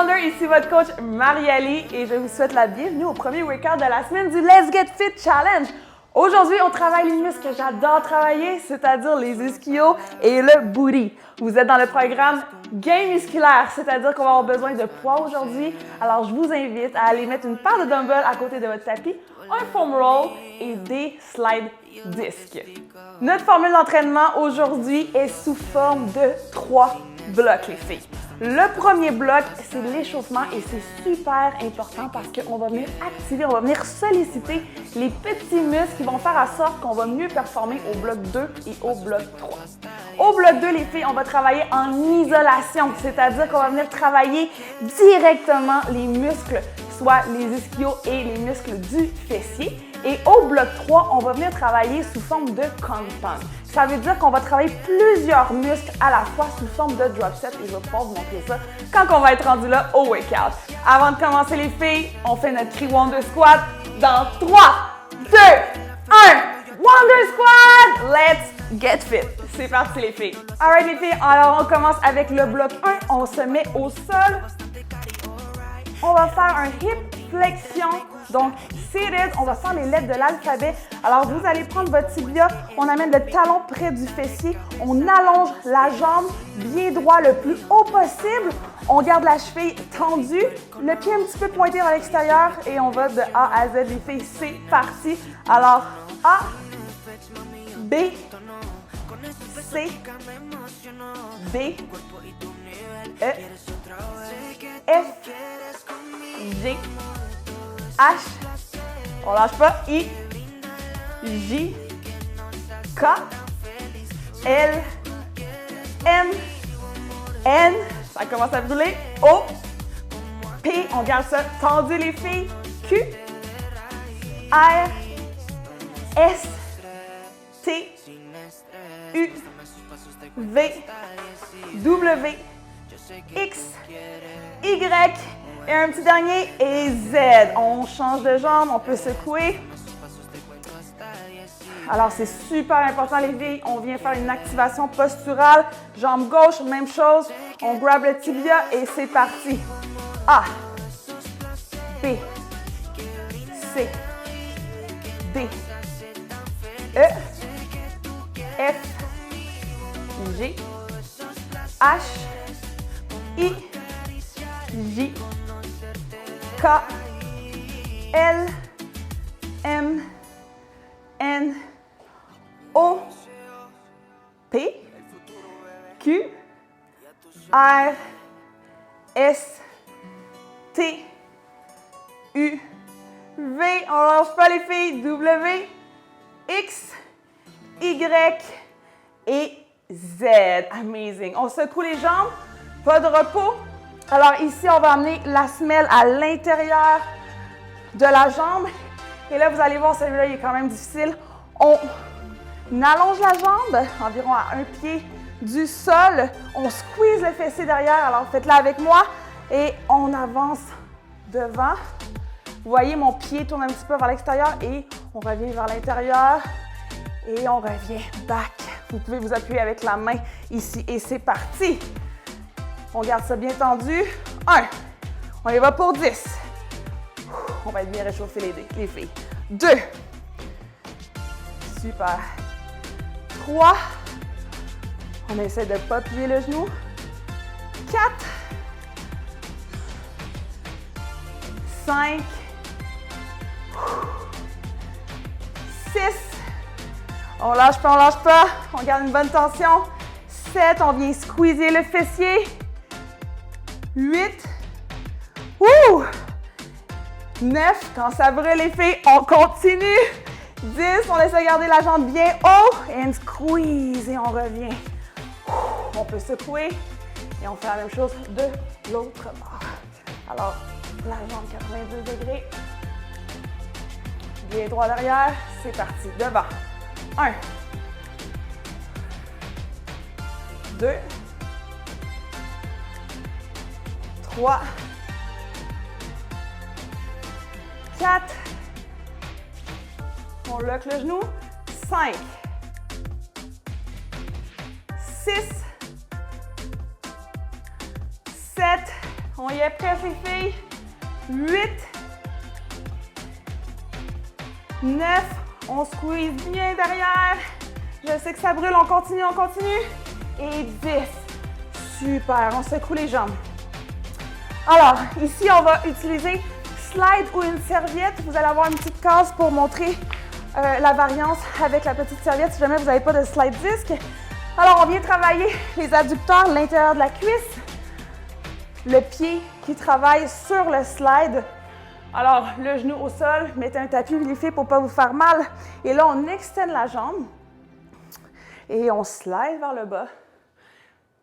Wonder, ici votre coach Mariali et je vous souhaite la bienvenue au premier workout de la semaine du Let's Get Fit Challenge. Aujourd'hui, on travaille les muscles que j'adore travailler, c'est-à-dire les ischios et le booty. Vous êtes dans le programme gain musculaire, c'est-à-dire qu'on va avoir besoin de poids aujourd'hui. Alors, je vous invite à aller mettre une paire de dumbbells à côté de votre tapis, un foam roll et des slide disques. Notre formule d'entraînement aujourd'hui est sous forme de 3 blocs, les filles. Le premier bloc, c'est l'échauffement et c'est super important parce qu'on va venir activer, on va venir solliciter les petits muscles qui vont faire en sorte qu'on va mieux performer au bloc 2 et au bloc 3. Au bloc 2, les filles, on va travailler en isolation, c'est-à-dire qu'on va venir travailler directement les muscles, soit les ischios et les muscles du fessier. Et au bloc 3, on va venir travailler sous forme de compound. Ça veut dire qu'on va travailler plusieurs muscles à la fois sous forme de drop set et je vais pouvoir vous montrer ça quand on va être rendu là au workout. Avant de commencer les filles, on fait notre Cree Wonder Squat dans 3, 2, 1. Wonder Squat! Let's get fit! C'est parti les filles. Alright les filles, alors on commence avec le bloc 1. On se met au sol. On va faire un hip flexion. Donc, seated, on va faire les lettres de l'alphabet. Alors, vous allez prendre votre tibia, on amène le talon près du fessier, on allonge la jambe bien droit le plus haut possible. On garde la cheville tendue, le pied un petit peu pointé vers l'extérieur et on va de A à Z. Les filles, c'est parti. Alors, A, B, C, D, E, F, G, H, on lâche pas, I, J, K, L, M, N, ça commence à brûler, O, P, on garde ça tendu les filles, Q, R, S, T, U, V, W, X, Y, et un petit dernier, et Z. On change de jambe, on peut secouer. Alors, c'est super important, les filles. On vient faire une activation posturale. Jambe gauche, même chose. On grab le tibia et c'est parti. A, B, C, D, E, F, G, H, I, J, K, L, M, N, O, P, Q, R, S, T, U, V, on lâche pas les filles, W, X, Y et Z. Amazing. On secoue les jambes, pas de repos. Alors ici, on va amener la semelle à l'intérieur de la jambe. Et là, vous allez voir, celui-là, il est quand même difficile. On allonge la jambe environ à un pied du sol. On squeeze le fessier derrière. Alors, faites-le avec moi. Et on avance devant. Vous voyez, mon pied tourne un petit peu vers l'extérieur et on revient vers l'intérieur. Et on revient back. Vous pouvez vous appuyer avec la main ici et c'est parti. On garde ça bien tendu. 1. On y va pour 10. On va être bien réchauffer les filles. 2. Super. 3. On essaie de ne pas plier le genou. 4. 5. 6. On lâche pas, on lâche pas. On garde une bonne tension. 7. On vient squeezer le fessier. 8. 9. Quand ça brûle les filles, on continue. 10. On essaie de garder la jambe bien haut. And squeeze. Et on revient. On peut secouer. Et on fait la même chose de l'autre bord. Alors, la jambe 90 degrés. Bien droit derrière. C'est parti. Devant. 1. 2. 3. 4. On lock le genou. 5. 6. 7. On y est presque, les filles. 8, 9, on squeeze bien derrière. Je sais que ça brûle, on continue, on continue. Et 10. Super, on secoue les jambes. Alors, ici, on va utiliser slide ou une serviette. Vous allez avoir une petite case pour montrer la variance avec la petite serviette si jamais vous n'avez pas de slide disc. Alors, on vient travailler les adducteurs, l'intérieur de la cuisse, le pied qui travaille sur le slide. Alors, le genou au sol, mettez un tapis, les filles, pour ne pas vous faire mal. Et là, on extend la jambe et on slide vers le bas,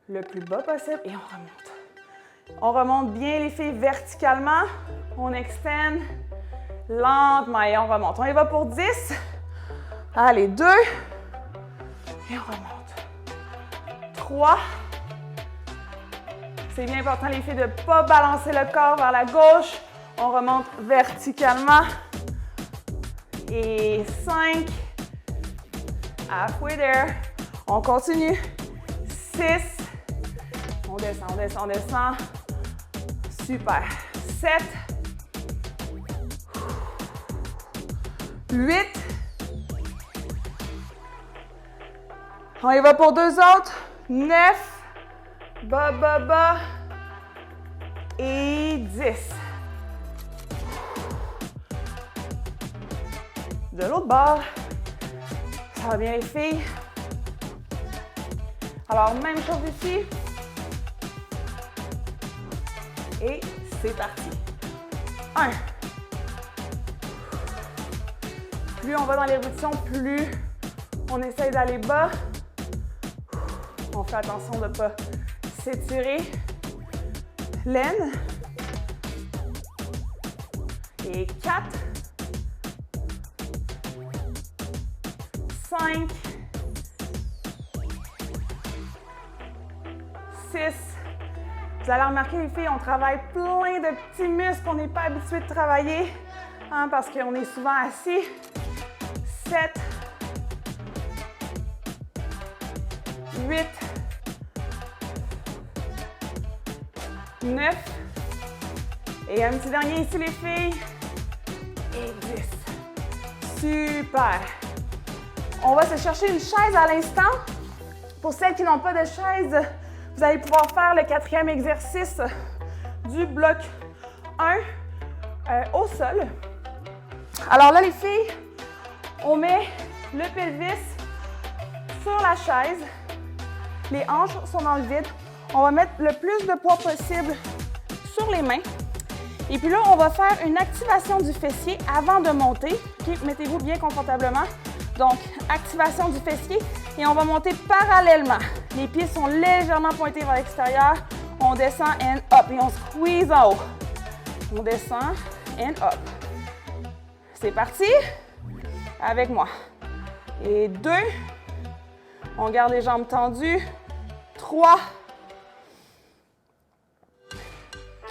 le plus bas possible, et on remonte. On remonte bien, les filles, verticalement. On extend lentement et on remonte. On y va pour 10. Allez, 2. Et on remonte. 3. C'est bien important, les filles, de ne pas balancer le corps vers la gauche. On remonte verticalement. Et 5. Halfway there. On continue. 6. On descend, on descend, on descend. Super. 7. 8. On y va pour 2 autres. 9. Bas, bas, bas. Et 10. De l'autre bord. Ça va bien, les filles. Alors, même chose ici. Et c'est parti. 1. Plus on va dans l'évolution, plus on essaye d'aller bas. On fait attention de ne pas s'étirer. Laine. Et 4. 5. 6. Vous allez remarquer, les filles, on travaille plein de petits muscles qu'on n'est pas habitué de travailler, hein, parce qu'on est souvent assis. 7. 8. 9. Et un petit dernier ici, les filles. Et 10. Super. On va se chercher une chaise à l'instant. Pour celles qui n'ont pas de chaise, vous allez pouvoir faire le 4e exercice du bloc 1 au sol. Alors là, les filles, on met le pelvis sur la chaise. Les hanches sont dans le vide. On va mettre le plus de poids possible sur les mains. Et puis là, on va faire une activation du fessier avant de monter. Okay? Mettez-vous bien confortablement. Donc, activation du fessier et on va monter parallèlement. Les pieds sont légèrement pointés vers l'extérieur. On descend and up et on squeeze en haut. On descend and up. C'est parti. Avec moi. Et 2. On garde les jambes tendues. 3.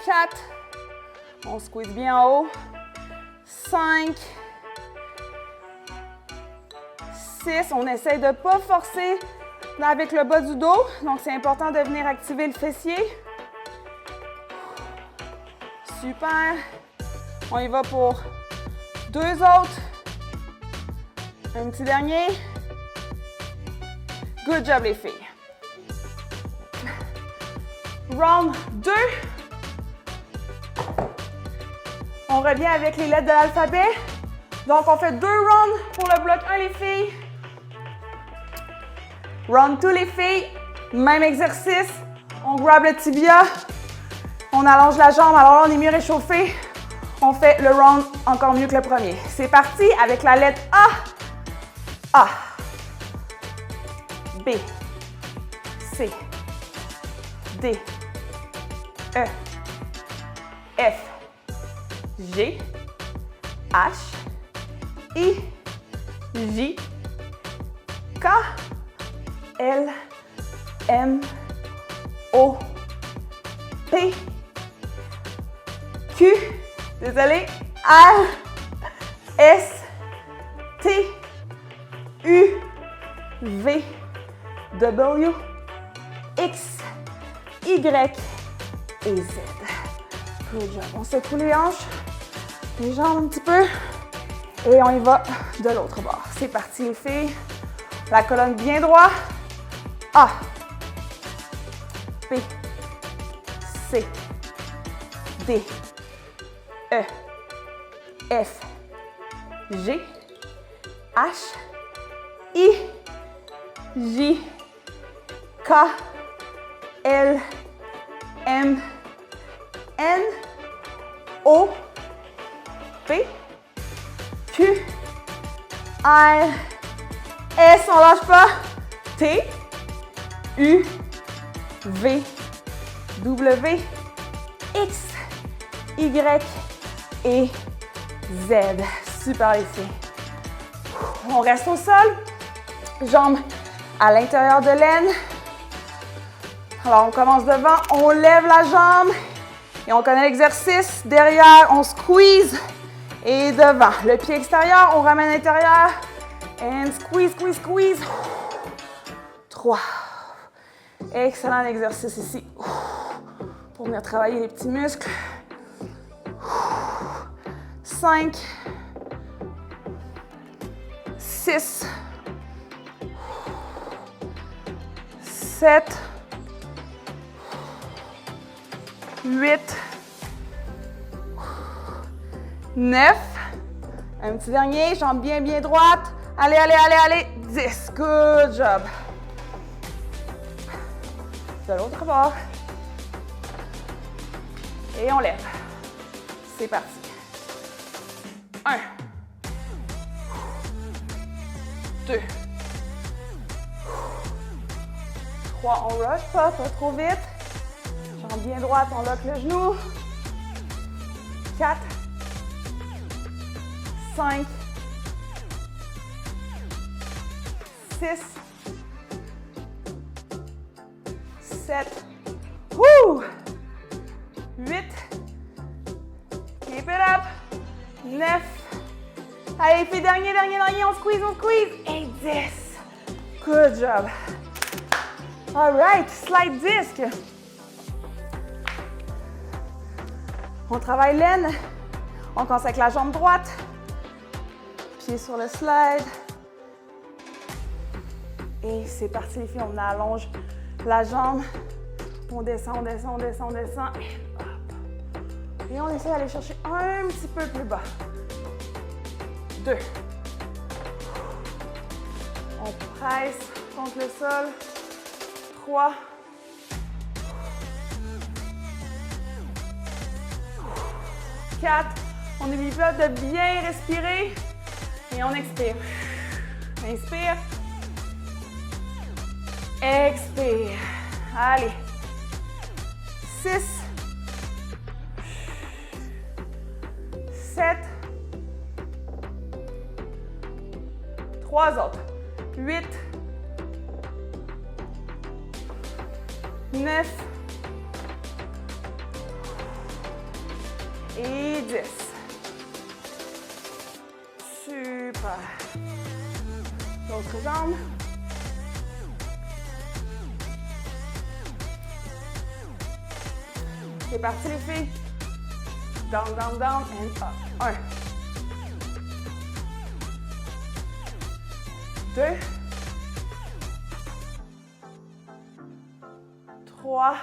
4. On squeeze bien en haut. 5. 6. On essaye de ne pas forcer avec le bas du dos. Donc, c'est important de venir activer le fessier. Super. On y va pour 2 autres. Un petit dernier. Good job, les filles. Round 2. On revient avec les lettres de l'alphabet. Donc, on fait 2 rounds pour le bloc 1, les filles. Round 2, les filles. Même exercice. On grab le tibia. On allonge la jambe. Alors là, on est mieux réchauffé. On fait le round encore mieux que le premier. C'est parti avec la lettre A. A. B. C. D. E. F. G. H. I. J. K. L. M. O. P. Q. Désolé. R. S. T. U. V. W. X. Y. Et Z. Good job. On secoue les hanches, les jambes un petit peu. Et on y va de l'autre bord. C'est parti les filles. La colonne bien droite. A. B. C. D. E. F. G. H. I. J. K. L. M. N. O. P. Q. R. S. On lâche pas. T. U. V. W. X. Y. Et Z. Super les filles. On reste au sol. Jambes à l'intérieur de l'aine. Alors, on commence devant, on lève la jambe et on connaît l'exercice. Derrière, on squeeze et devant. Le pied extérieur, on ramène à l'intérieur. And squeeze, squeeze, squeeze. 3. Excellent exercice ici. Pour venir travailler les petits muscles. 5. 6. 7. 8, 9, un petit dernier, jambe bien, bien droite. Allez, allez, allez, allez, 10, good job. De l'autre bord. Et on lève. C'est parti. 1, 2, 3, on rush pas trop vite. Jambe bien droite, on lock le genou. 4, 5, 6, 7, 8, keep it up, 9, allez, puis dernier, on squeeze, et 10. Good job. All right, slide disc. On travaille l'aine. On commence avec la jambe droite. Pied sur le slide. Et c'est parti les filles, on allonge la jambe. On descend, on descend, on descend, on descend. Et hop. Et on essaie d'aller chercher un petit peu plus bas. 2. On presse contre le sol. 3. 4. On n'oublie pas de bien respirer. Et on expire. Inspire. Expire. Allez. 6. 7. 3 autres. 8. 9. Et 10. Super. L'autre jambe. C'est parti les filles. Down, down, down and up. 1. 2. 3.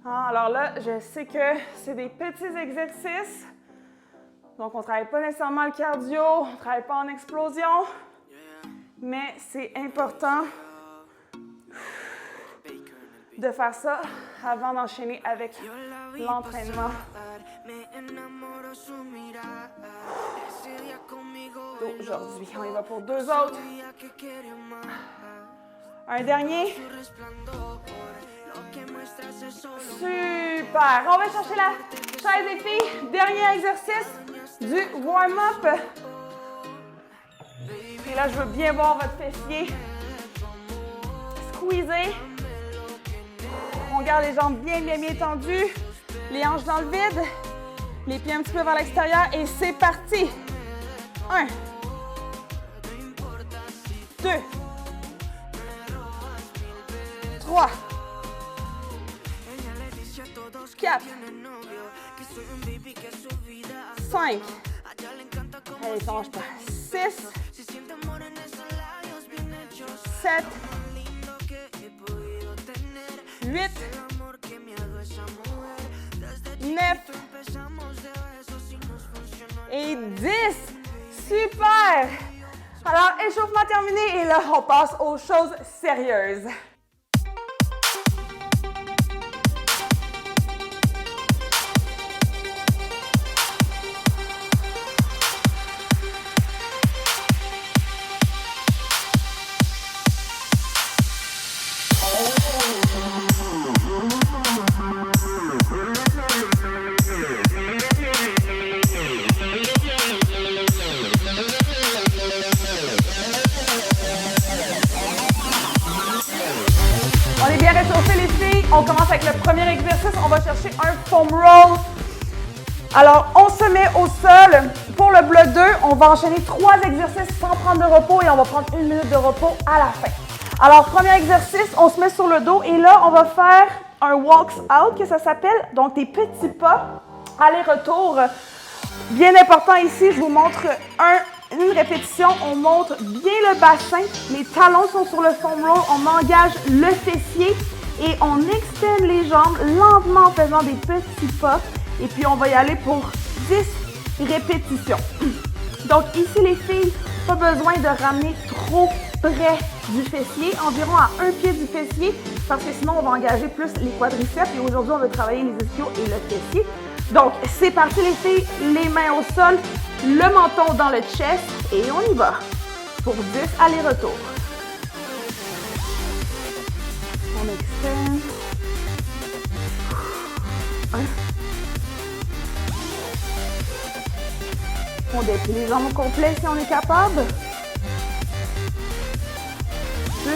Alors là, je sais que c'est des petits exercices. Donc, on ne travaille pas nécessairement le cardio, on ne travaille pas en explosion. Mais c'est important de faire ça avant d'enchaîner avec l'entraînement. Aujourd'hui, on y va pour 2 autres. Un dernier. Super! On va chercher la chaise des filles. Dernier exercice du warm-up. Et là, je veux bien voir votre fessier. Squeezer. On garde les jambes bien, bien, bien tendues. Les hanches dans le vide. Les pieds un petit peu vers l'extérieur. Et c'est parti! 1. 2. 3. 4. 5. Allez, change pas. 6. 7. 8. 9. Et 10. Super! Alors, échauffement terminé et là, on passe aux choses sérieuses. On est bien réchauffés les filles. On commence avec le premier exercice. On va chercher un foam roll. Alors, on se met au sol. Pour le bloc 2, on va enchaîner 3 exercices sans prendre de repos et on va prendre 1 minute de repos à la fin. Alors, premier exercice, on se met sur le dos et là, on va faire un walks out, que ça s'appelle. Donc, des petits pas, aller-retour. Bien important ici, je vous montre une répétition. On monte bien le bassin. Les talons sont sur le foam roll. On engage le fessier et on externe les jambes lentement en faisant des petits pas. Et puis, on va y aller pour 10 répétitions. Donc, ici, les filles, pas besoin de ramener trop près du fessier, environ à un pied du fessier, parce que sinon, on va engager plus les quadriceps. Et aujourd'hui, on va travailler les ischios et le fessier. Donc, c'est parti, les filles. Les mains au sol, le menton dans le chest et on y va pour 10 allers-retours. On externe. 1. On déplie les jambes au complet si on est capable. 2.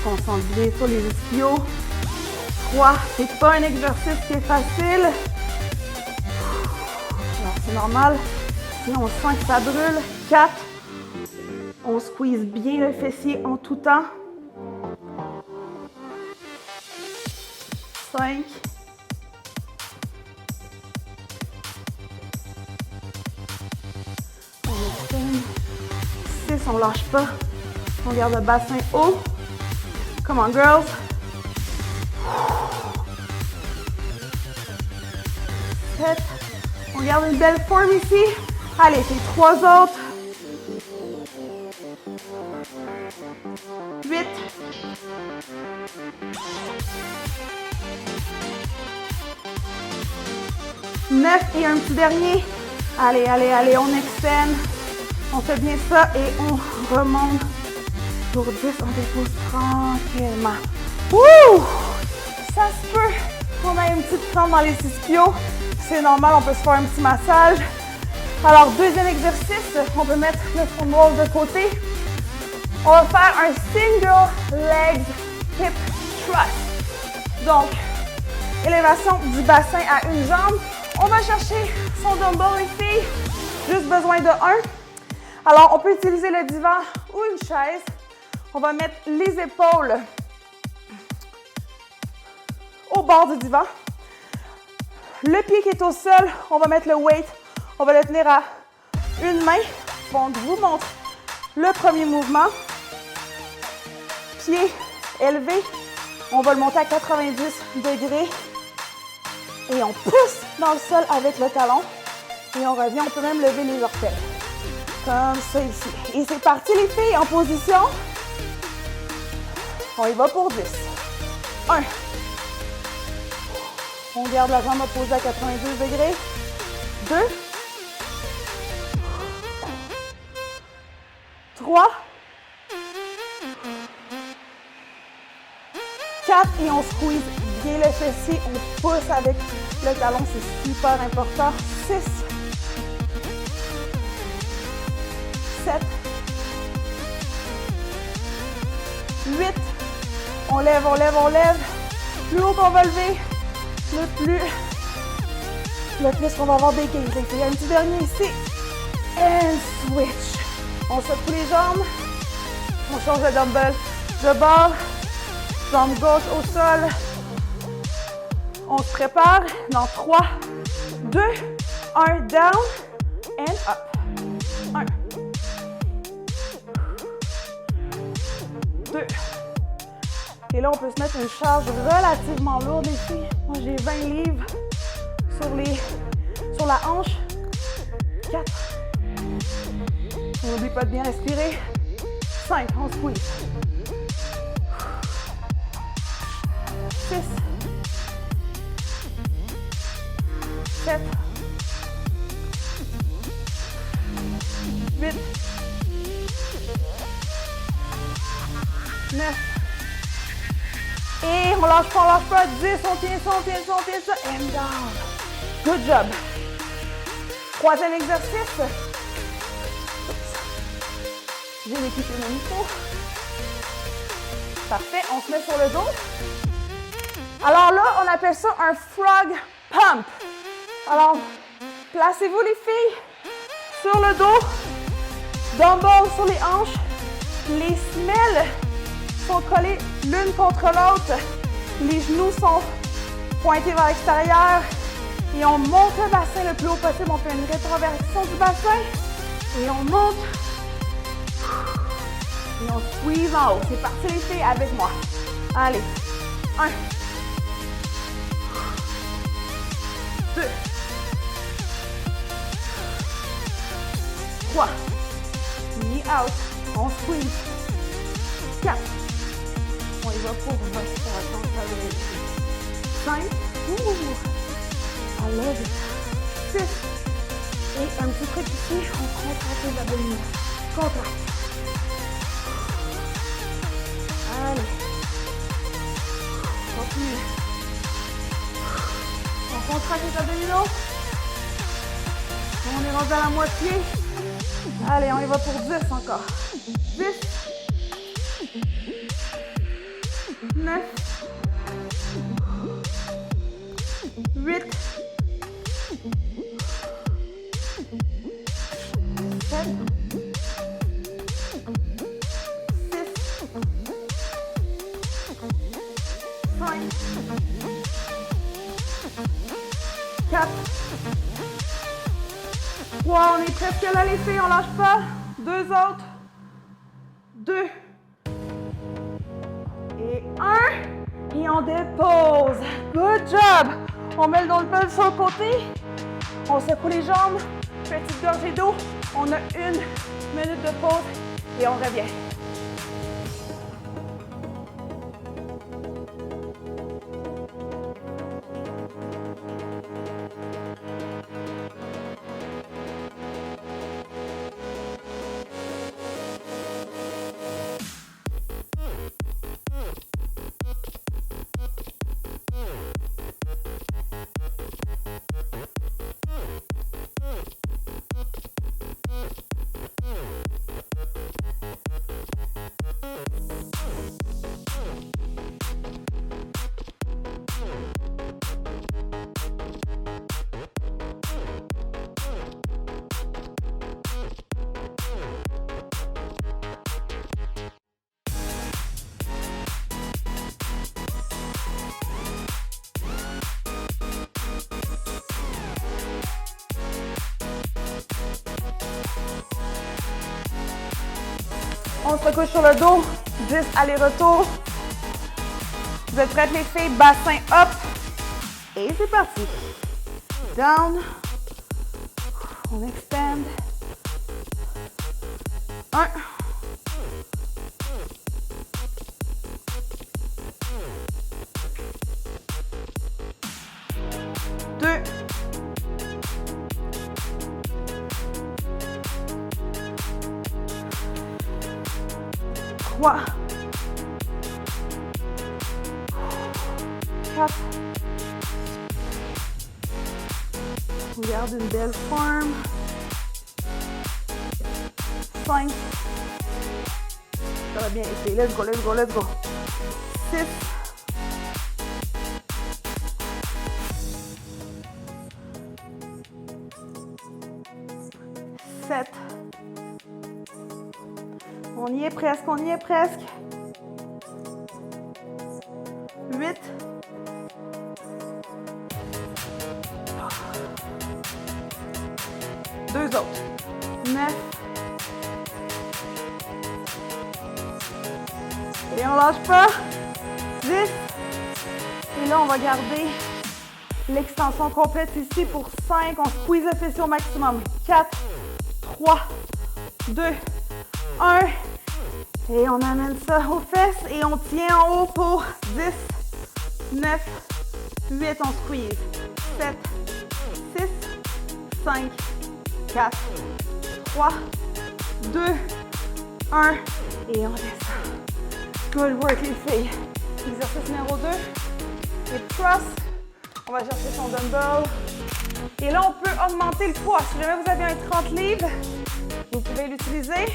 On se concentre bien sur les ischios. 3. C'est pas un exercice qui est facile. Alors, c'est normal. Sinon, on sent que ça brûle. 4. On squeeze bien le fessier en tout temps. 5. 6, on lâche pas. On garde le bassin haut. Come on, girls. 7. On garde une belle forme ici. Allez, c'est 3 autres. 8. 9 et un petit dernier. Allez, allez, allez, on externe. On fait bien ça et on remonte pour 10. On dépose tranquillement. Wouh! Ça se peut qu'on ait une petite crampe dans les ischios. C'est normal, on peut se faire un petit massage. Alors, deuxième exercice, on peut mettre le foam roll de côté. On va faire un single legs hip thrust. Donc, élévation du bassin à une jambe. On va chercher son dumbbell, les filles. Juste besoin de 1. Alors, on peut utiliser le divan ou une chaise. On va mettre les épaules au bord du divan. Le pied qui est au sol, on va mettre le weight. On va le tenir à une main. Donc, je vous montre le premier mouvement. Pied élevé. On va le monter à 90 degrés. Et on pousse dans le sol avec le talon. Et on revient, on peut même lever les orteils. Comme ça ici. Et c'est parti les filles, en position. On y va pour 10. 1. On garde la jambe opposée à 90 degrés. 2. 3. 4. Et on squeeze bien le fessier. On pousse avec le talon, c'est super important. 6. 7. 8. On lève, on lève, on lève. Plus haut qu'on va lever, le plus qu'on va avoir des gains. Il y a un petit dernier ici. And switch. On secoue les jambes. On change de dumbbell de bord. Jambe gauche au sol. On se prépare dans 3, 2, 1, down and up. 1, 2. Et là, on peut se mettre une charge relativement lourde ici. Moi, j'ai 20 livres sur la hanche. 4. On n'oublie pas de bien respirer. 5, on squeeze. 6. 7. 8. 9. Et on lâche pas. 10, on tient ça. And down. Good job. Troisième exercice. J'ai équipé mon micro. Parfait, on se met sur le dos. Alors là, on appelle ça un frog pump. Alors, placez-vous les filles sur le dos, dumbbell sur les hanches. Les semelles sont collées l'une contre l'autre. Les genoux sont pointés vers l'extérieur. Et on monte le bassin le plus haut possible. On fait une rétroversion du bassin. Et on monte. Et on squeeze en haut. C'est parti les filles avec moi. Allez. 1. 2. 3. Knee out. On squeeze. 4. On y va pour respiration. 5. I love it. 6. Et un petit truc ici, on contracte les abdominaux. Contracte. Allez. Continue. On contracte les abdominaux. On est rendu à la moitié. Allez, on y va pour 10 encore. 10. 9. 8. 7. 6. 5. 4. 3. On est presque là les filles, on lâche pas. 2 autres. 2. Et 1. Et on dépose. Good job. On met le dumbbell sur le côté. On secoue les jambes. Petite gorgée d'eau. On a 1 minute de pause et on revient. On se recouche sur le dos, 10 allers-retours. Vous êtes prêtes les filles? Bassin up. Et c'est parti. Down. On extend. 1. 2. 3. 4. On garde une belle forme. 5. Ça va bien essayer. Let's go, let's go, let's go. 6. 7. On y est presque, on y est presque. Allez, on lâche pas. 10. Et là, on va garder l'extension complète ici pour 5. On squeeze le fessier au maximum. 4, 3, 2, 1. Et on amène ça aux fesses et on tient en haut pour 10, 9, 8. On squeeze. 7, 6, 5, 4, 3, 2, 1. Et on descend. Good work, les filles. Exercice numéro 2. Et thrust. On va chercher son dumbbell. Et là, on peut augmenter le poids. Si jamais vous avez un 30 livres, vous pouvez l'utiliser.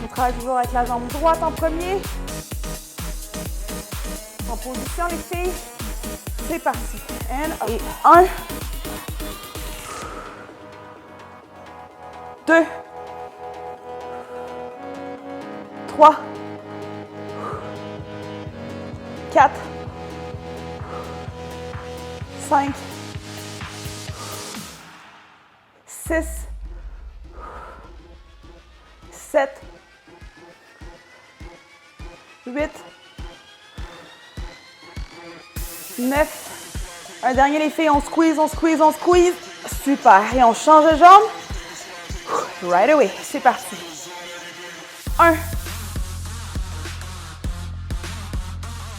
On travaille toujours avec la jambe droite en premier. En position, les filles. C'est parti. Et 1. 2. 3. 4. 5. 6. 7. 8. 9. Un dernier, les filles, on squeeze, on squeeze, on squeeze. Super. Et on change de jambe. Right away. C'est parti. 1.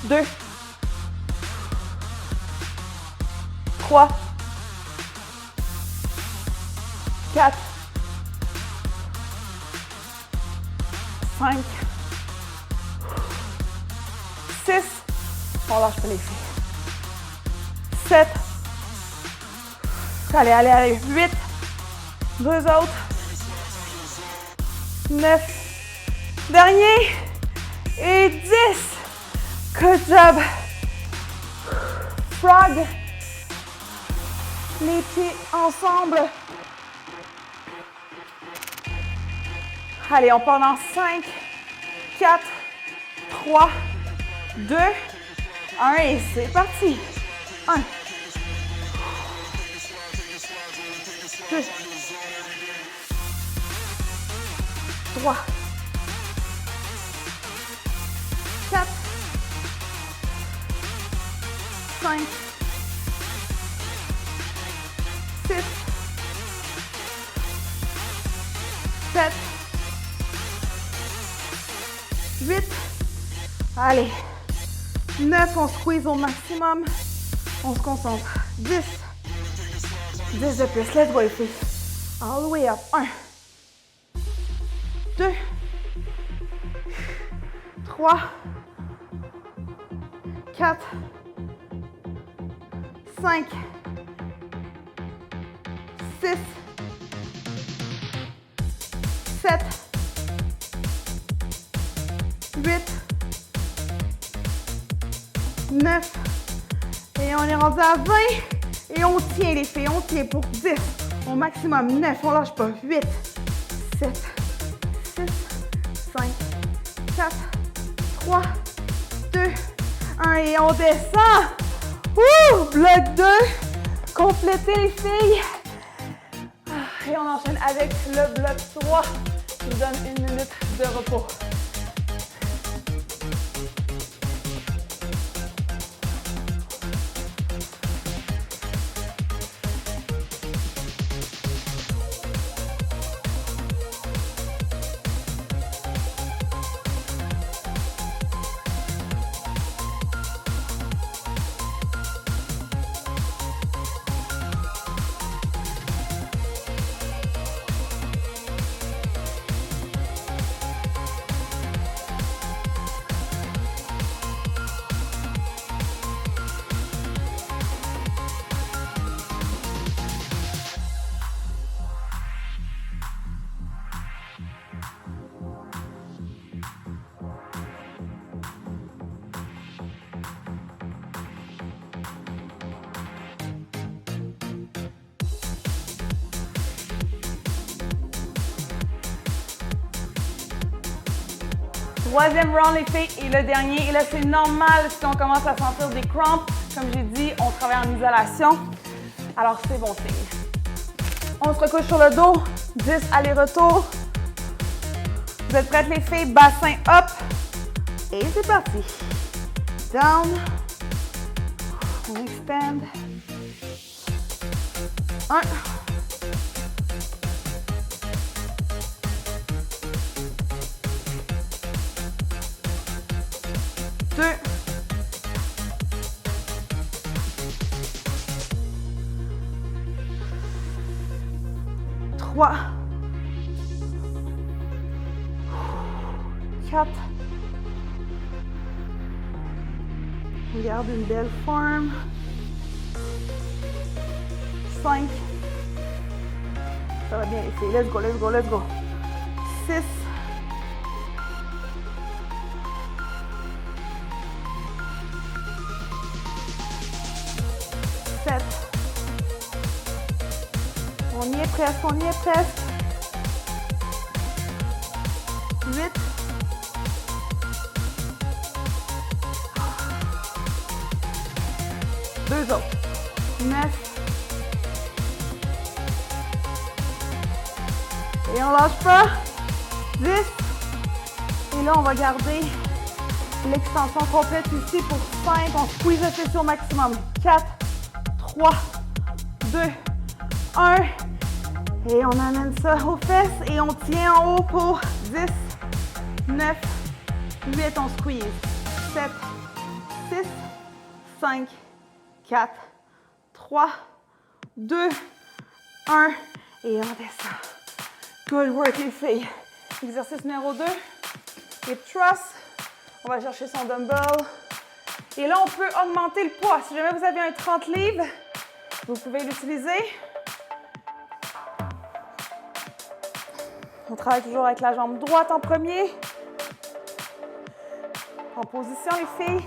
2. 3. 4. 5. 6. On lâche pas les filles. 7. Allez, allez, allez. 8. 2 autres. 9. Dernier. Et 10. Good job. Frog. Les pieds ensemble. Allez, on part dans 5, 4, 3, 2, 1 et c'est parti. 1, 2, 3, 4, 5, 6, 7, 8, allez, 9, on squeeze au maximum, on se concentre, 10 de plus, let's go les filles, all the way up, 1, 2, 3, 4, 5, 6, 7, 8, 9, et on est rendu à 20, et on tient les filles, on tient pour 10, au maximum, 9, on lâche pas, 8, 7, 6, 5, 4, 3, 2, 1, et on descend, ouh, bloc 2, complétez les filles, et on enchaîne avec le bloc 3, je vous donne 1 minute de repos. Troisième round les filles et le dernier. Et là c'est normal si on commence à sentir des cramps. Comme j'ai dit, on travaille en isolation. Alors c'est bon signe. On se recouche sur le dos. 10 allers-retours. Vous êtes prêtes les filles? Bassin up. Et c'est parti. Down. On extend. 1. 2. 3. 4. On garde une belle forme. 5. Ça va bien les filles. Let's go, let's go, let's go. 6. 7. On y est presque, on y est presque. 8. 2 autres. 9. Et on lâche pas. 10. Et là, on va garder l'extension complète ici pour 5. On squeeze le fessier au maximum. 4, 3, 2, 1. Et on amène ça aux fesses et on tient en haut pour 10, 9, 8. On squeeze. 7, 6, 5, 4, 3, 2, 1. Et on descend. Good work les filles. Exercice numéro 2. Hip thrust. On va chercher son dumbbell. Et là, on peut augmenter le poids. Si jamais vous avez un 30 livres, vous pouvez l'utiliser. On travaille toujours avec la jambe droite en premier. En position les filles.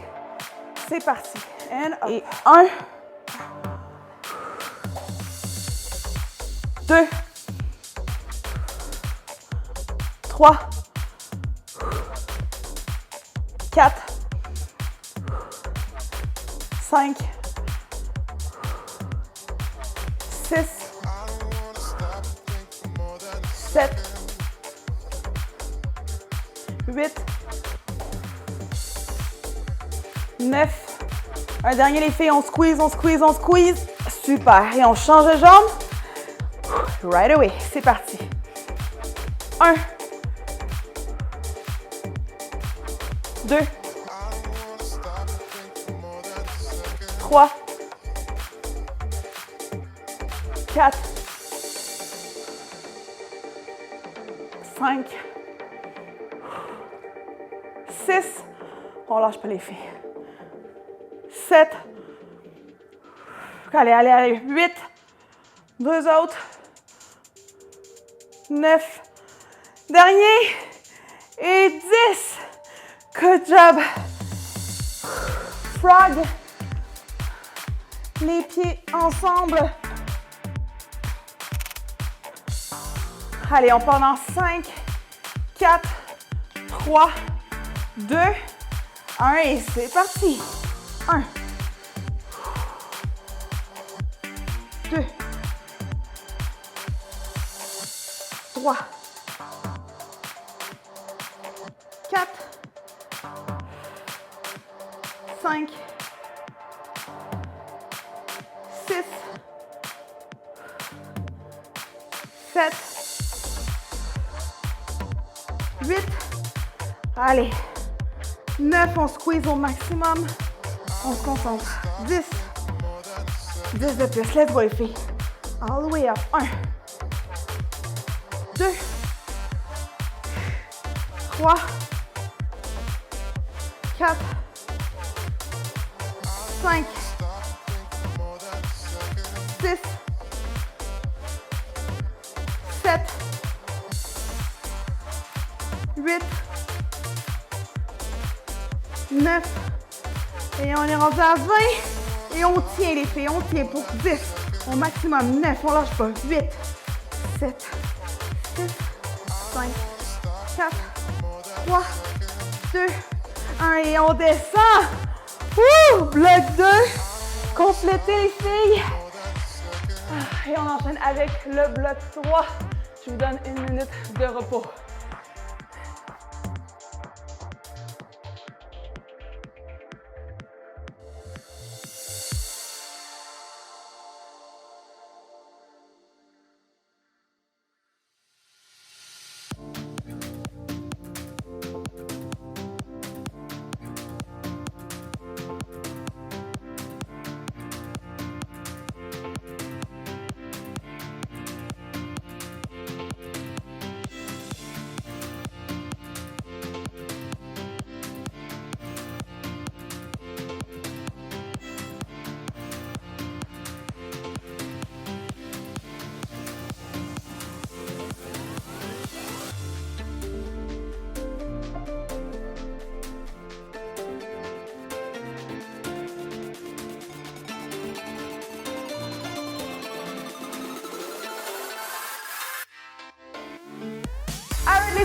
C'est parti. And up. Et 1. 2. 3, 4, 5, 6, 7, 8, 9. Un dernier les filles, on squeeze, on squeeze, on squeeze. Super. Et on change de jambe. Right away. C'est parti. 1. 2, 3, 4, 5, 6, on lâche pas les filles, 7, allez, allez, allez, 8, 2 autres, 9, dernier, et 10. Good job. Frog. Les pieds ensemble. Allez, on part dans 5, 4, 3, 2, 1 et c'est parti. 1, 2, 3, 4, 5, 6, 7, 8, allez, 9, on squeeze au maximum, on se concentre, 10, 10 de plus, let's go les filles, all the way up, 1, 2, 3, 4, 5, 6, 7, 8, 9, et on est rendu à 20, et on tient les filles, on tient pour 10, au maximum 9, on lâche pas, 8, 7, 6, 5, 4, 3, 2, 1, et on descend. Bloc 2, complétez les filles. Et on enchaîne avec le bloc 3. Je vous donne 1 minute de repos.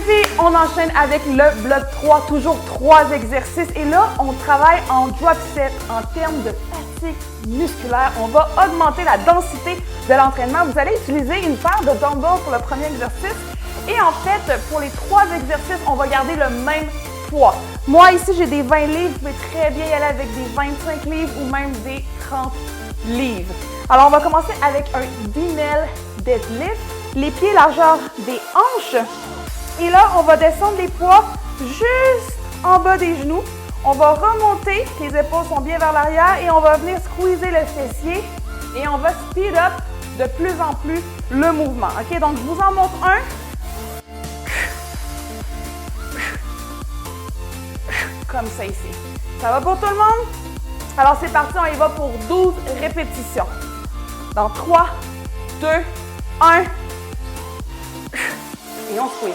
les filles, on enchaîne avec le bloc 3, toujours 3 exercices. Et là, on travaille en drop set, en termes de fatigue musculaire. On va augmenter la densité de l'entraînement. Vous allez utiliser une paire de dumbbells pour le premier exercice. Et en fait, pour les 3 exercices, on va garder le même poids. Moi, ici, j'ai des 20 livres. Vous pouvez très bien y aller avec des 25 livres ou même des 30 livres. Alors, on va commencer avec un D-Mel deadlift. Les pieds largeur des hanches. Et là, on va descendre les poids juste en bas des genoux. On va remonter, les épaules sont bien vers l'arrière et on va venir squeezer le fessier et on va speed up de plus en plus le mouvement. OK? Donc, je vous en montre un. Comme ça ici. Ça va pour tout le monde? Alors, c'est parti, on y va pour 12 répétitions. Dans 3, 2, 1. Et on squeeze.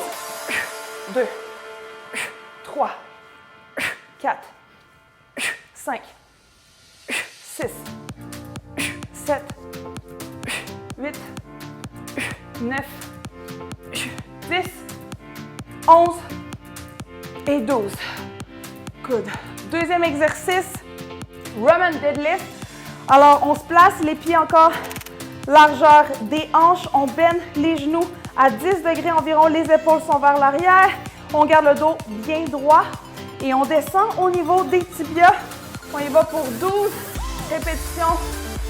2, 3, 4, 5, 6, 7, 8, 9, 10, 11 et 12. Good. Deuxième exercice, Roman deadlift. Alors, on se place, les pieds encore largeur des hanches. On bend les genoux à 10 degrés environ. Les épaules sont vers l'arrière. On garde le dos bien droit et on descend au niveau des tibias. On y va pour 12 répétitions.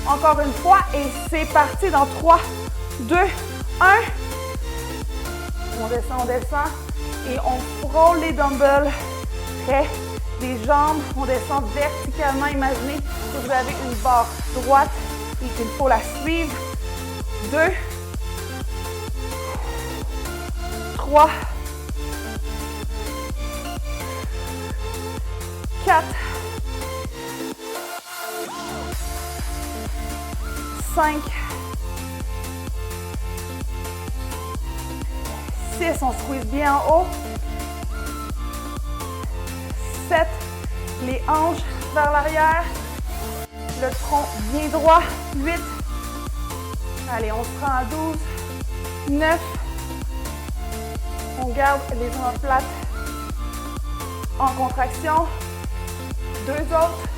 Encore une fois et c'est parti dans 3, 2, 1. On descend et on frôle les dumbbells près des jambes. On descend verticalement. Imaginez que vous avez une barre droite et qu'il faut la suivre. 2, 3, 4, 5, 6, on squeeze bien en haut. 7, les hanches vers l'arrière, le tronc bien droit. 8, allez, on se rend à 12, 9, on garde les omoplates en contraction. 2 autres.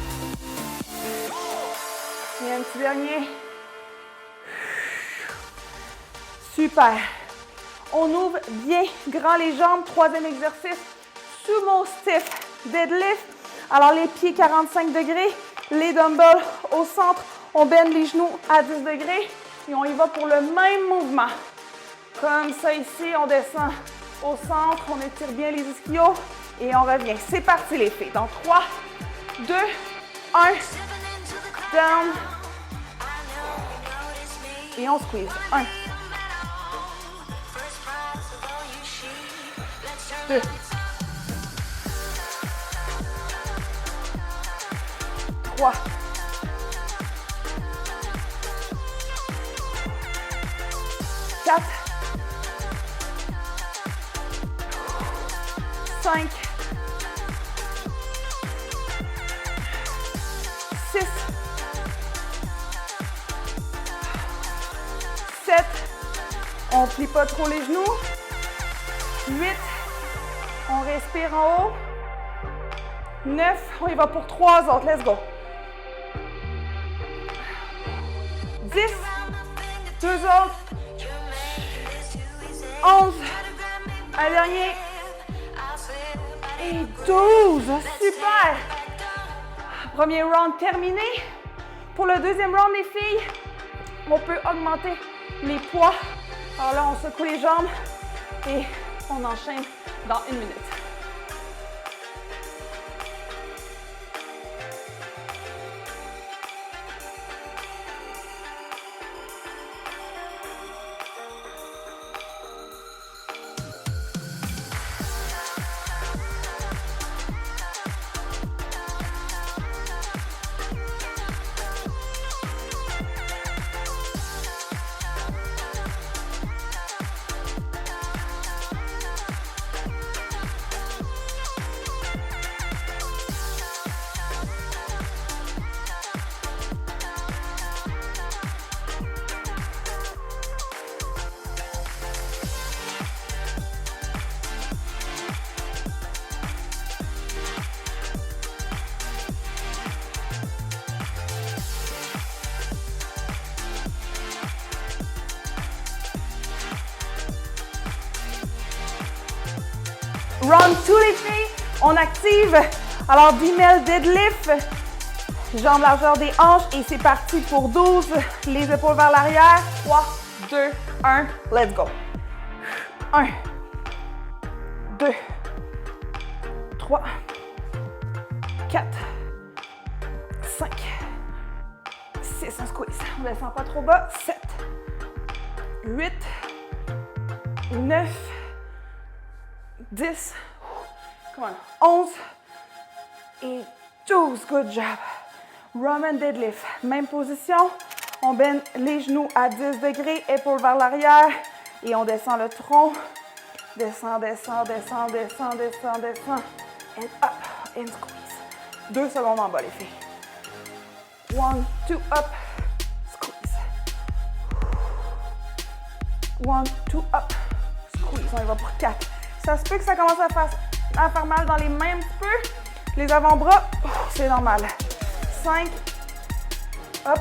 Et un petit dernier. Super. On ouvre bien grand les jambes. Troisième exercice, sumo stiff deadlift. Alors les pieds 45 degrés, les dumbbells au centre. On bend les genoux à 10 degrés et on y va pour le même mouvement. Comme ça ici, on descend au centre, on étire bien les ischios et on revient. C'est parti les filles. Dans 3, 2, 1, down. Et on squeeze. 1, 2, 3, 4, 5, 6, 7, on plie pas trop les genoux. 8, on respire en haut. 9, on y va pour 3 autres, let's go. 10, 2 autres. 11, un dernier. Et 12, super. Premier round terminé. Pour le deuxième round, les filles, on peut augmenter les poids. Alors là, on secoue les jambes et on enchaîne dans 1 minute. Round 2, les filles. On active. Alors, 10 000 deadlift. Jambes largeur des hanches. Et c'est parti pour 12. Les épaules vers l'arrière. 3, 2, 1. Let's go. 1, 2, 3, 4, 5, 6. On squeeze. On ne descend pas trop bas. 7, 8, 9, 10, come on, 11 et 12. Good job. Roman deadlift. Même position. On bend les genoux à 10 degrés, épaules vers l'arrière et on descend le tronc. Descend, descend, descend, descend, descend, descend. And up, and squeeze. 2 secondes en bas, les filles. 1, 2, up, squeeze. 1, 2, up, squeeze. On y va pour 4. Ça se peut que ça commence à faire mal dans les mains un petit peu. Les avant-bras, c'est normal. 5, up,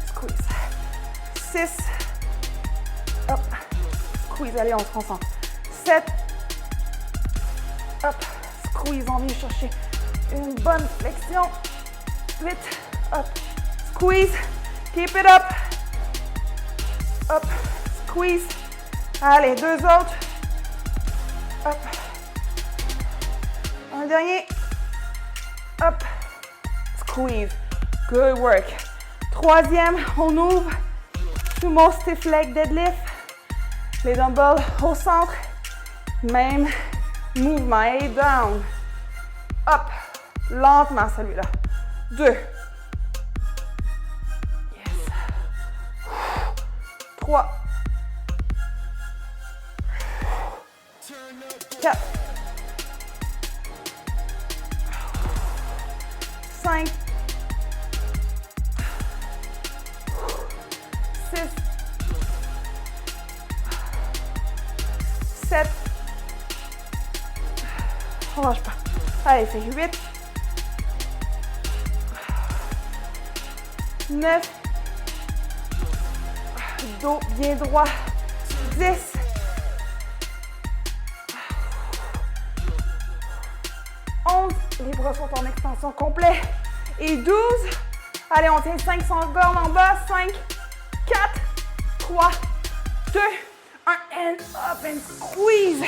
squeeze. 6, up, squeeze. Allez, on se concentre. 7, up, squeeze. On vient chercher une bonne flexion. 8, up, squeeze. Keep it up. Up, squeeze. Allez, 2 autres. Up. Un dernier. Up. Squeeze. Good work. 3e, on ouvre. Sumo stiff leg deadlift. Les dumbbells au centre. Même mouvement. Et down. Up. Lentement celui-là. 2. Yes. 3. 4. 5. 6. 7. On lâche pas. Allez, fait 8. 9. Dos bien droit. 10. 11. Les bras sont en extension complet. Et 12. Allez, on tient 5 secondes en bas. 5, 4, 3, 2, 1. And up and squeeze.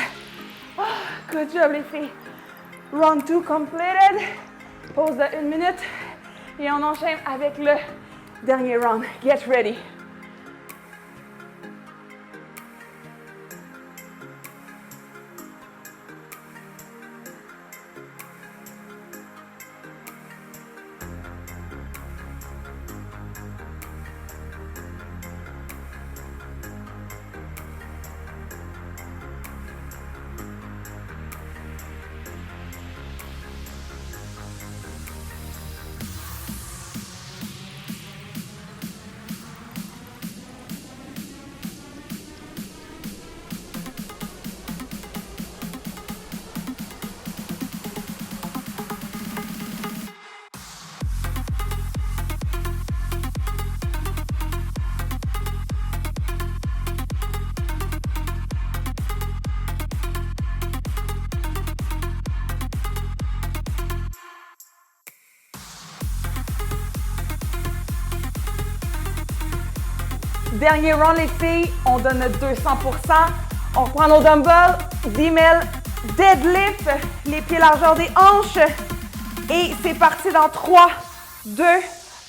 Oh, good job, les filles. Round 2 completed. Pause de 1 minute. Et on enchaîne avec le dernier round. Get ready. Dernier round, les filles, on donne 200%. On prend nos dumbbells, 10 000 deadlift, les pieds largeur des hanches. Et c'est parti dans 3, 2,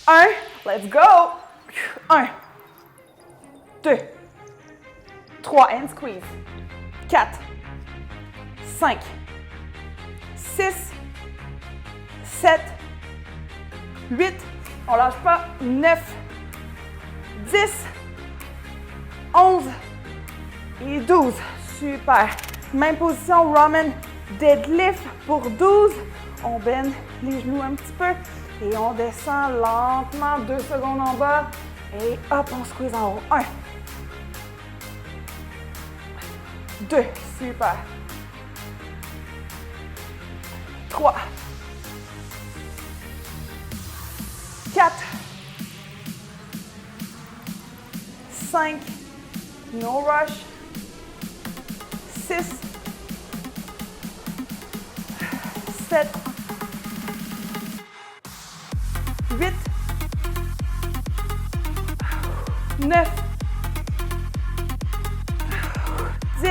1. Let's go! 1, 2, 3, and squeeze. 4, 5, 6, 7, 8, on lâche pas, 9, 10, 11 et 12. Super. Même position, Roman deadlift pour 12. On bend les genoux un petit peu et on descend lentement 2 secondes en bas et hop, on squeeze en haut. 1, 2, super. 3, 4, 5, no rush, 6, 7, 8, 9, 10,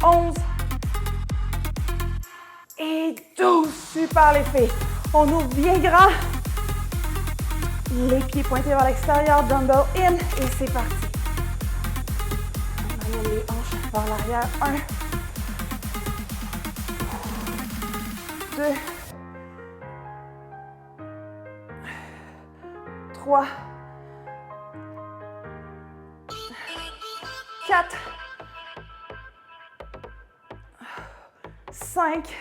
11 et 12. Super les filles. On ouvre bien grand. Les pieds pointés vers l'extérieur, dumbbell in et c'est parti. On amène les hanches vers l'arrière. 1, 2, 3, 4, 5,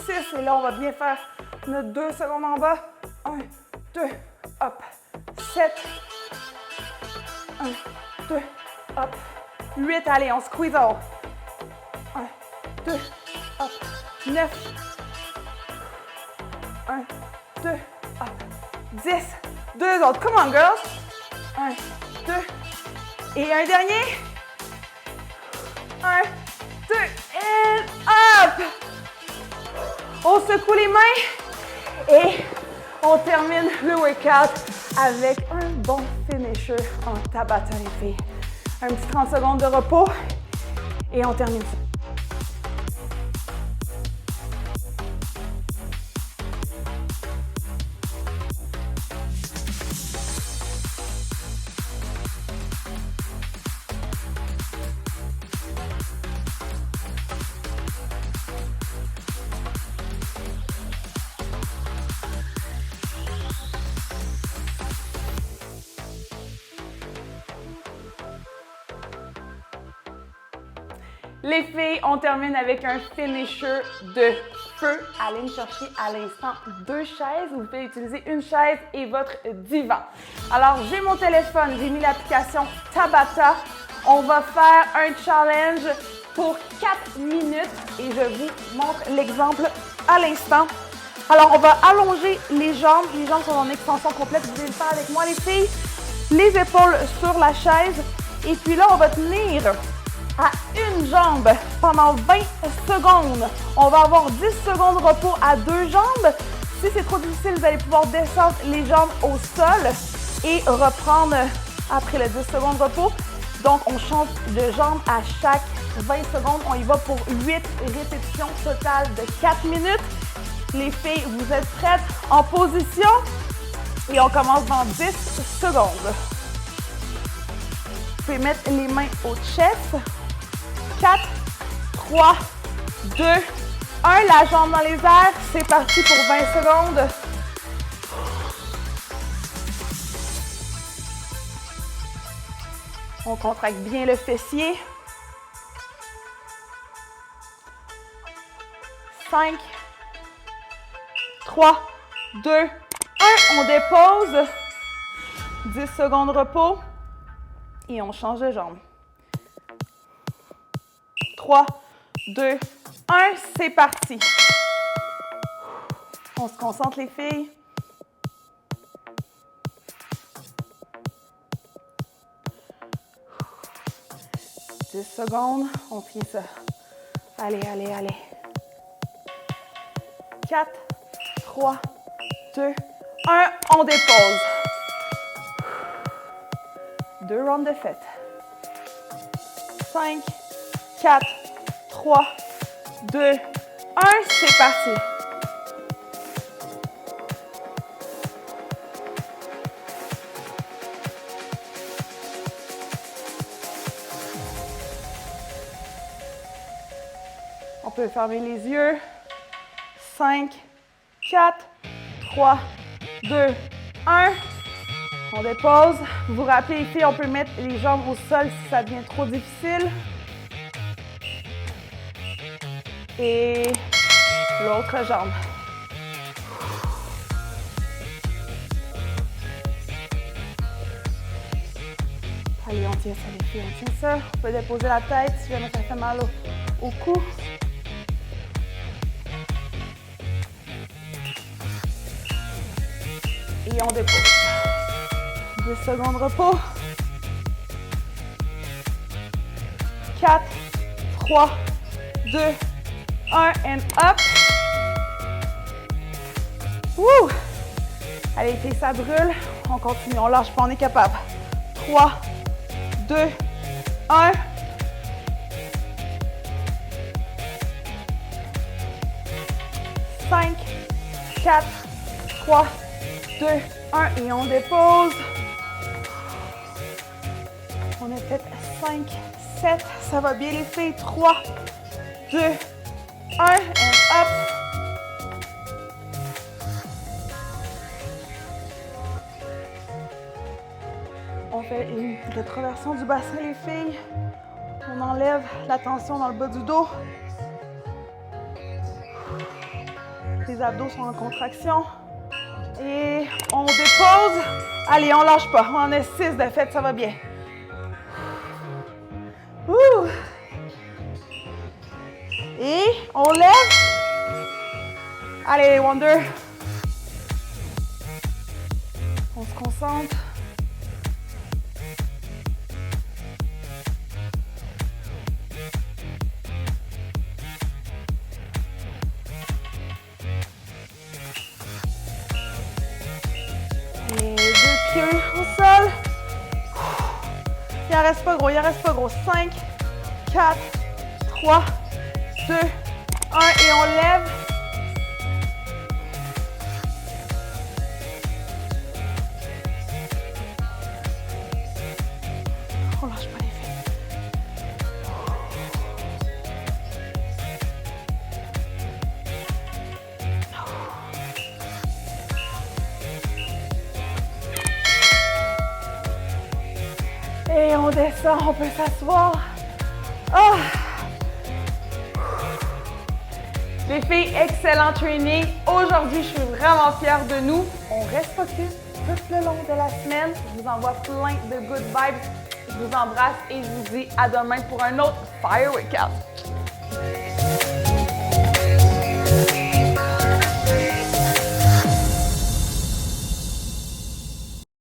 6 et là on va bien faire notre 2 secondes en bas. 1, 2, hop. 7, 1, 2, hop. 8, allez, on squeeze haut. 1, 2, hop. 9, 1, 2, hop. 10, 2 autres. Come on, girls. 1, 2, et un dernier. 1, 2, et hop. On secoue les mains et on termine le workout avec un bon finisher en Tabata, les filles. Un petit 30 secondes de repos et on termine ça. Les filles, on termine avec un finisher de feu. Allez me chercher à l'instant 2 chaises. Vous pouvez utiliser une chaise et votre divan. Alors, j'ai mon téléphone, j'ai mis l'application Tabata. On va faire un challenge pour 4 minutes et je vous montre l'exemple à l'instant. Alors, on va allonger les jambes. Les jambes sont en extension complète. Vous pouvez le faire avec moi, les filles. Les épaules sur la chaise. Et puis là, on va tenir à une jambe pendant 20 secondes. On va avoir 10 secondes de repos à 2 jambes. Si c'est trop difficile, vous allez pouvoir descendre les jambes au sol et reprendre après les 10 secondes de repos. Donc, on change de jambe à chaque 20 secondes. On y va pour 8 répétitions totales de 4 minutes. Les filles, vous êtes prêtes? En position et on commence dans 10 secondes. Vous pouvez mettre les mains au chest. 4, 3, 2, 1. La jambe dans les airs. C'est parti pour 20 secondes. On contracte bien le fessier. 5, 3, 2, 1. On dépose. 10 secondes de repos. Et on change de jambe. 3, 2, 1. C'est parti. On se concentre, les filles. « 10 secondes, on tient ça. Allez, allez, allez. 4, 3, 2, 1. On dépose. 2 rounds de fête. 5, 4, 3, 2, 1. C'est parti. On peut fermer les yeux. 5, 4, 3, 2, 1. On dépose. Vous vous rappelez, les filles, on peut mettre les jambes au sol si ça devient trop difficile. Et l'autre jambe. Allez, on tient ça, les filles, on tient ça. On peut déposer la tête si jamais ça fait mal au cou. Et on dépose. 10 secondes de repos. 4, 3, 2, 1, and up. Wouh! Allez, les filles, ça brûle. On continue, on lâche pas, on est capable. 3, 2, 1. « 5, 4, 3, 2, 1 et on dépose. On a fait 5, 7, ça va bien les filles. 3, 2, 1 and up. On fait une rétroversion du bassin les filles. On enlève la tension dans le bas du dos. Les abdos sont en contraction. Et on dépose. Allez, on lâche pas. On en a 6 de fait, ça va bien. Ouh. Et on lève. Allez, Wonder. On se concentre. Les 2 pieds au sol. Il en reste pas gros, il en reste pas gros. 5, 4, 3, 2, 1 et on lève. On lâche pas les filles. Et on descend, on peut s'asseoir. Oh. Les filles, excellent training. Aujourd'hui, je suis vraiment fière de nous. On reste focus tout le long de la semaine. Je vous envoie plein de good vibes. Je vous embrasse et je vous dis à demain pour un autre Fire Workout.